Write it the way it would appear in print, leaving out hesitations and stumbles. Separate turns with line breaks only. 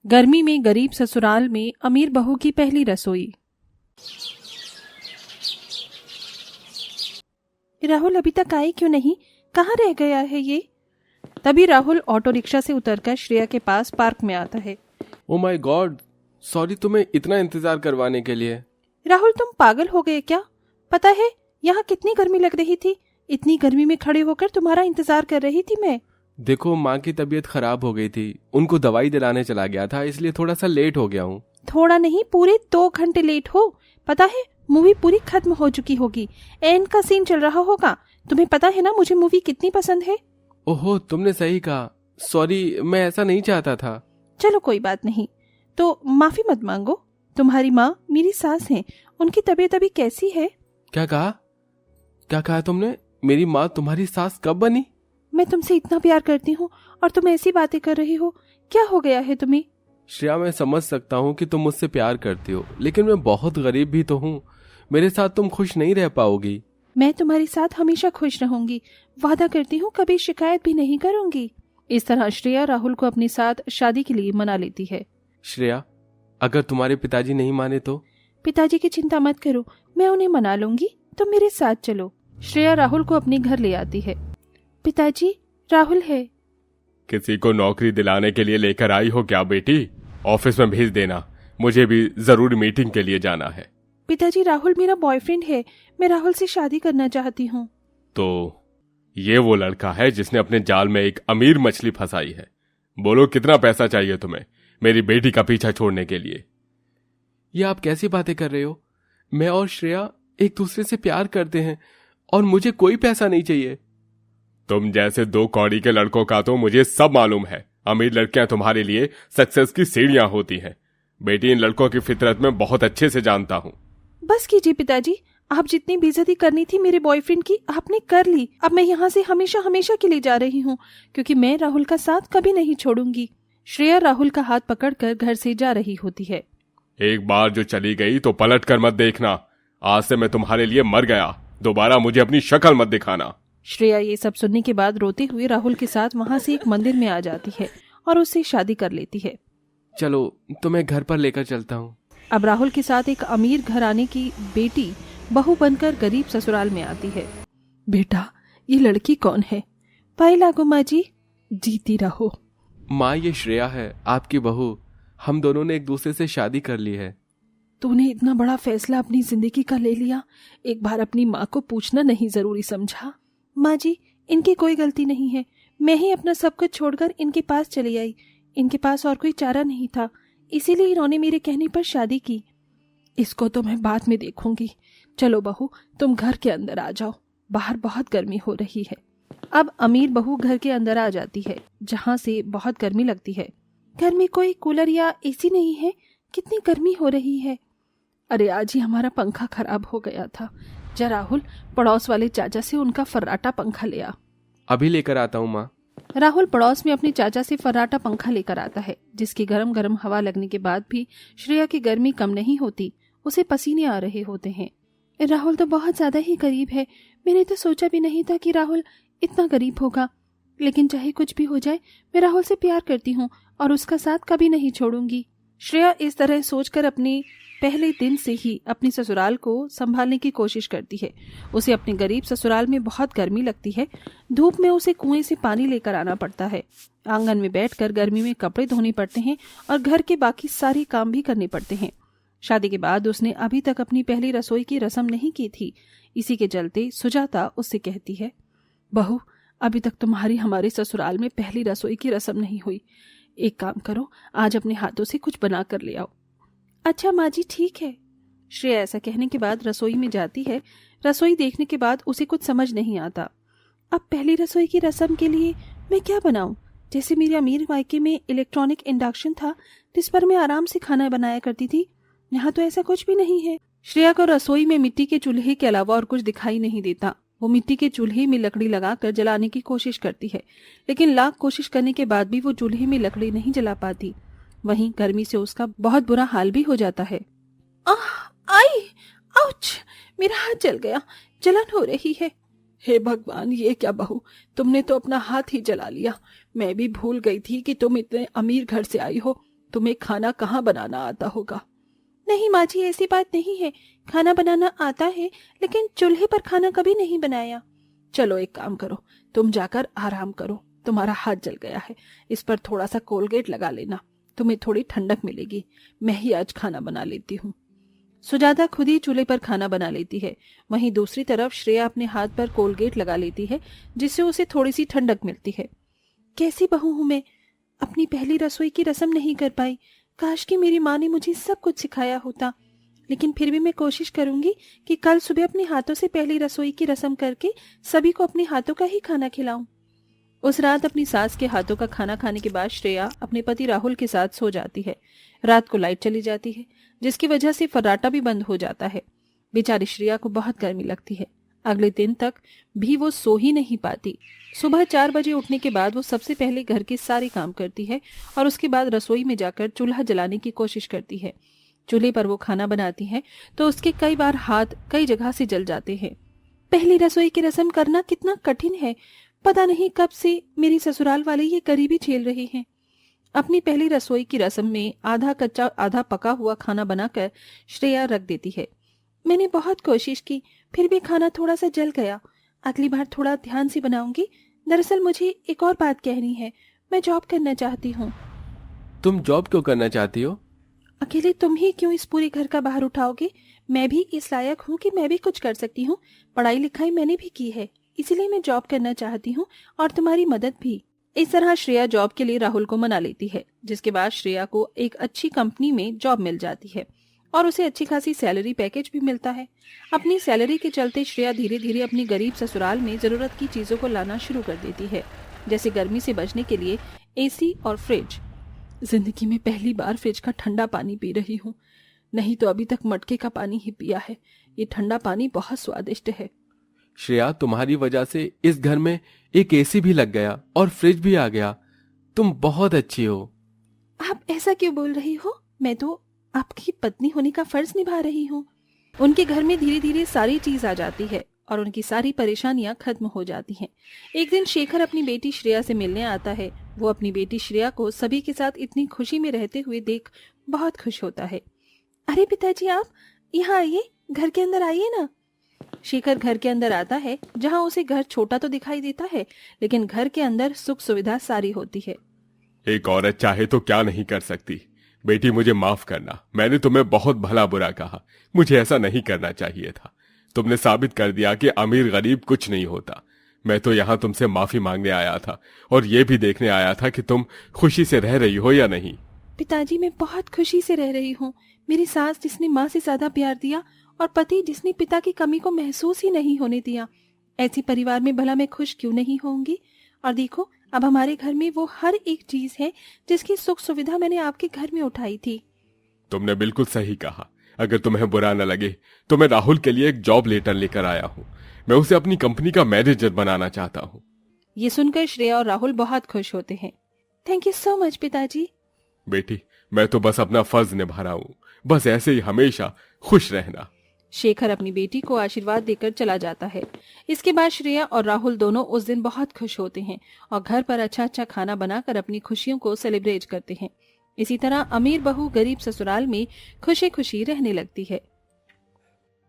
गर्मी में गरीब ससुराल में अमीर बहू की पहली रसोई। राहुल अभी तक आई क्यों नहीं? कहाँ रह गया है ये? तभी राहुल ऑटो रिक्शा से उतरकर श्रेया के पास पार्क में आता है।
ओ माय गॉड, सॉरी तुम्हें इतना इंतजार करवाने के लिए।
राहुल तुम पागल हो गए क्या? पता है यहाँ कितनी गर्मी लग रही थी। इतनी गर्मी में खड़े होकर तुम्हारा इंतजार कर रही थी मैं।
देखो माँ की तबीयत खराब हो गई थी, उनको दवाई दिलाने चला गया था, इसलिए थोड़ा सा लेट हो गया हूँ।
थोड़ा नहीं, पूरे 2 घंटे लेट हो। पता है मूवी पूरी खत्म हो चुकी होगी, एंड का सीन चल रहा होगा। तुम्हें पता है ना मुझे मूवी कितनी पसंद है।
ओहो, तुमने सही कहा, सॉरी मैं ऐसा नहीं चाहता था।
चलो कोई बात नहीं, तो माफी मत मांगो। तुम्हारी माँ मेरी सास हैं, उनकी तबीयत अभी कैसी है?
क्या कहा तुमने? मेरी माँ तुम्हारी सास कब बनी?
मैं तुमसे इतना प्यार करती हूँ और तुम ऐसी बातें कर रही हो। क्या हो गया है तुम्हें?
श्रेया, मैं समझ सकता हूँ कि तुम मुझसे प्यार करती हो, लेकिन मैं बहुत गरीब भी तो हूँ। मेरे साथ तुम खुश नहीं रह पाओगी।
मैं तुम्हारे साथ हमेशा खुश रहूंगी, वादा करती हूँ कभी शिकायत भी नहीं करूंगी। इस तरह श्रेया राहुल को अपने साथ शादी के लिए मना लेती है।
श्रेया, अगर तुम्हारे पिताजी नहीं माने तो?
पिताजी की चिंता मत करो, मैं उन्हें मना लूंगी, तुम मेरे साथ चलो। श्रेया राहुल को अपने घर ले आती है। पिताजी, राहुल है।
किसी को नौकरी दिलाने के लिए लेकर आई हो क्या बेटी? ऑफिस में भेज देना, मुझे भी जरूरी मीटिंग के लिए जाना है।
पिताजी, राहुल मेरा बॉयफ्रेंड है, मैं राहुल से शादी करना चाहती हूँ।
तो ये वो लड़का है जिसने अपने जाल में एक अमीर मछली फंसाई है। बोलो कितना पैसा चाहिए तुम्हें मेरी बेटी का पीछा छोड़ने के लिए? ये आप कैसी बातें कर रहे हो? मैं और श्रेया एक दूसरे से प्यार करते हैं और मुझे कोई पैसा नहीं चाहिए। तुम जैसे 2 कौड़ी के लड़कों का तो मुझे सब मालूम है। अमीर लड़कियां तुम्हारे लिए सक्सेस की सीढ़ियां होती हैं। बेटी, इन लड़कों की फितरत में बहुत अच्छे से जानता हूं।
बस कीजिए पिताजी, आप जितनी बेइज्जती करनी थी मेरे बॉयफ्रेंड की आपने कर ली। अब मैं यहाँ से हमेशा हमेशा के लिए जा रही हूँ, क्योंकि मैं राहुल का साथ कभी नहीं छोड़ूंगी। श्रेया राहुल का हाथ पकड़कर घर से जा रही होती है।
एक बार जो चली गई तो पलट कर मत देखना। आज से मैं तुम्हारे लिए मर गया, दोबारा मुझे अपनी शक्ल मत दिखाना।
श्रेया ये सब सुनने के बाद रोते हुए राहुल के साथ वहाँ से एक मंदिर में आ जाती है और उससे शादी कर लेती है।
चलो तुम्हें घर पर लेकर चलता हूँ।
अब राहुल के साथ एक अमीर घराने की बेटी बहू बनकर गरीब ससुराल में आती है। बेटा, ये लड़की कौन है? पाई लागो माँ जी, जीती रहो।
माँ, ये श्रेया है, आपकी बहू। हम दोनों ने एक दूसरे से शादी कर ली है।
तूने इतना बड़ा फैसला अपनी जिंदगी का ले लिया, एक बार अपनी माँ को पूछना नहीं जरूरी समझा? माँ जी, इनकी कोई गलती नहीं है, मैं ही अपना सब कुछ छोड़कर इनके पास चली आई। इनके पास और कोई चारा नहीं था, इसीलिए इन्होंने मेरे कहने पर शादी की। इसको तो मैं बाद में देखूंगी। चलो बहू, तुम घर के अंदर आ जाओ, बाहर बहुत गर्मी हो रही है। अब अमीर बहू घर के अंदर आ जाती है, जहाँ से बहुत गर्मी लगती है। घर में कोई कूलर या एसी नहीं है, कितनी गर्मी हो रही है। अरे आज ही हमारा पंखा खराब हो गया था। जा राहुल, पड़ोस वाले चाचा से उनका फर्राटा पंखा ले आ।
अभी लेकर आता हूँ माँ।
राहुल पड़ोस में अपने चाचा से फर्राटा पंखा लेकर आता है, जिसकी गरम गरम हवा लगने के बाद भी श्रेया की गर्मी कम नहीं होती, उसे पसीने आ रहे होते हैं। राहुल तो बहुत ज्यादा ही गरीब है, मैंने तो सोचा भी नहीं था कि राहुल इतना गरीब होगा। लेकिन चाहे कुछ भी हो जाए, मैं राहुल से प्यार करती हूँ और उसका साथ कभी नहीं छोड़ूंगी। श्रेया इस तरह सोचकर अपने पहले दिन से ही अपनी ससुराल को संभालने की कोशिश करती है। उसे अपने गरीब ससुराल में बहुत गर्मी लगती है। धूप में उसे कुएं से पानी लेकर आना पड़ता है, आंगन में बैठकर गर्मी में कपड़े धोने पड़ते हैं और घर के बाकी सारे काम भी करने पड़ते हैं। शादी के बाद उसने अभी तक अपनी पहली रसोई की रस्म नहीं की थी। इसी के चलते सुजाता उससे कहती है, बहू, अभी तक तुम्हारी हमारे ससुराल में पहली रसोई की रस्म नहीं हुई। एक काम करो, आज अपने हाथों से कुछ बना कर ले आओ। अच्छा माँ जी, ठीक है। श्रेया ऐसा कहने के बाद रसोई में जाती है। रसोई देखने के बाद उसे कुछ समझ नहीं आता। अब पहली रसोई की रस्म के लिए मैं क्या बनाऊं? जैसे मेरे अमीर मायके में इलेक्ट्रॉनिक इंडक्शन था, जिस पर मैं आराम से खाना बनाया करती थी, यहाँ तो ऐसा कुछ भी नहीं है। श्रेया को रसोई में मिट्टी के चूल्हे के अलावा और कुछ दिखाई नहीं देता। वो मिट्टी के चूल्हे में लकड़ी लगाकर जलाने की कोशिश करती है, लेकिन लाख कोशिश करने के बाद भी वो चूल्हे में लकड़ी नहीं जला पाती। वहीं गर्मी से उसका बहुत बुरा हाल भी हो जाता है। आई, आउच, मेरा हाथ जल गया, जलन हो रही है। हे भगवान, ये क्या बहू, तुमने तो अपना हाथ ही जला लिया। मैं भी भूल गई थी कि तुम इतने अमीर घर से आई हो। तुम्हें खाना कहाँ बनाना आता होगा। नहीं माँ जी, ऐसी बात नहीं है, खाना बनाना आता है, लेकिन चूल्हे पर खाना कभी नहीं बनाया। चलो एक काम करो, तुम जाकर आराम करो, तुम्हारा हाथ जल गया है, इस पर थोड़ा सा कोलगेट लगा लेना, तुम्हें थोड़ी ठंडक मिलेगी। मैं ही आज खाना बना लेती हूँ। सुजाता खुद ही चूल्हे पर खाना बना लेती है। वहीं दूसरी तरफ श्रेया अपने हाथ पर कोलगेट लगा लेती है, जिससे उसे थोड़ी सी ठंडक मिलती है। कैसी बहू हूं मैं, अपनी पहली रसोई की रस्म नहीं कर पाई। काश कि मेरी माँ ने मुझे सब कुछ सिखाया होता। लेकिन फिर भी मैं कोशिश करूंगी कि कल सुबह अपने हाथों से पहली रसोई की रस्म करके सभी को अपने हाथों का ही खाना खिलाऊं। उस रात अपनी सास के हाथों का खाना खाने के बाद श्रेया अपने पति राहुल के साथ सो जाती है। रात को लाइट चली जाती है, जिसकी वजह से फर्राटा भी बंद हो जाता है। बेचारी श्रेया को बहुत गर्मी लगती है। अगले दिन तक भी वो सो ही नहीं पाती। सुबह 4 बजे उठने के बाद वो सबसे पहले घर के सारे काम करती है और उसके बाद रसोई में जाकर चूल्हा जलाने की कोशिश करती है। चूल्हे पर वो खाना बनाती है तो उसके कई बार हाथ कई जगह से जल जाते हैं। पहली रसोई की रस्म करना कितना कठिन है, पता नहीं कब से मेरी ससुराल वाले ये गरीबी झेल रहे हैं। अपनी पहली रसोई की रस्म में आधा कच्चा आधा पका हुआ खाना बनाकर श्रेया रख देती है। मैंने बहुत कोशिश की, फिर भी खाना थोड़ा सा जल गया। अगली बार थोड़ा ध्यान से बनाऊंगी। दरअसल मुझे एक और बात कहनी है, मैं जॉब करना चाहती हूँ।
तुम जॉब क्यों करना चाहती हो?
अकेले तुम ही क्यों इस पूरे घर का भार उठाओगे? मैं भी इस लायक हूँ कि मैं भी कुछ कर सकती हूँ। पढ़ाई लिखाई मैंने भी की है, इसीलिए मैं जॉब करना चाहती हूँ और तुम्हारी मदद भी। इस तरह श्रेया जॉब के लिए राहुल को मना लेती है, जिसके बाद श्रेया को एक अच्छी कंपनी में जॉब मिल जाती है और उसे अच्छी खासी सैलरी पैकेज भी मिलता है। अपनी सैलरी के चलते श्रेया धीरे धीरे अपनी गरीब ससुराल में जरूरत की चीजों को लाना शुरू कर देती है, जैसे गर्मी से बचने के लिए एसी और फ्रिज। जिंदगी में पहली बार फ्रिज का ठंडा पानी पी रही हूँ, नहीं तो अभी तक मटके का पानी ही पिया है। ये ठंडा पानी बहुत स्वादिष्ट है।
श्रेया, तुम्हारी वजह से इस घर में एक एसी भी लग गया और फ्रिज भी आ गया। तुम बहुत अच्छी हो।
आप ऐसा क्यों बोल रही हो? मैं तो आपकी पत्नी होने का फर्ज निभा रही हूँ। उनके घर में धीरे धीरे सारी चीज आ जाती है और उनकी सारी परेशानियां खत्म हो जाती हैं। एक दिन शेखर अपनी बेटी श्रेया से मिलने आता है। वो अपनी बेटी श्रेया को सभी के साथ इतनी खुशी में रहते हुए देख बहुत खुश होता है। अरे पिताजी, आप यहाँ आइए, घर के अंदर आइए ना। शेखर घर के अंदर आता है, जहाँ उसे घर छोटा तो दिखाई देता है, लेकिन घर के अंदर सुख सुविधा सारी होती है।
एक औरत चाहे तो क्या नहीं कर सकती। बेटी, मुझे माफ करना, मैंने तुम्हें बहुत भला बुरा कहा। मुझे ऐसा नहीं करना चाहिए था। तुमने साबित कर दिया कि अमीर गरीब कुछ नहीं होता। मैं तो यहाँ तुमसे माफी मांगने आया था और ये भी देखने आया था कि तुम खुशी से रह रही हो या नहीं।
पिताजी, मैं बहुत खुशी से रह रही हूँ। मेरी सास जिसने माँ से ज्यादा प्यार दिया और पति जिसने पिता की कमी को महसूस ही नहीं होने दिया। ऐसी परिवार में भला मैं खुश क्यों नहीं होंगी? और देखो, अब हमारे घर में वो हर एक चीज है जिसकी सुख सुविधा मैंने आपके घर में उठाई थी।
तुमने बिल्कुल सही कहा। अगर तुम्हें बुरा न लगे तो मैं राहुल के लिए एक जॉब लेटर लेकर आया हूँ। मैं उसे अपनी कंपनी का मैनेजर बनाना चाहता हूँ।
ये सुनकर श्रेया और राहुल बहुत खुश होते हैं। थैंक यू सो मच पिताजी।
बेटी, मैं तो बस अपना फर्ज निभा रहा हूँ। बस ऐसे ही हमेशा खुश रहना।
शेखर अपनी बेटी को आशीर्वाद देकर चला जाता है। इसके बाद श्रेया और राहुल दोनों उस दिन बहुत खुश होते हैं और घर पर अच्छा अच्छा खाना बनाकर अपनी खुशियों को सेलिब्रेट करते हैं। इसी तरह अमीर बहू गरीब ससुराल में खुशी खुशी रहने लगती है।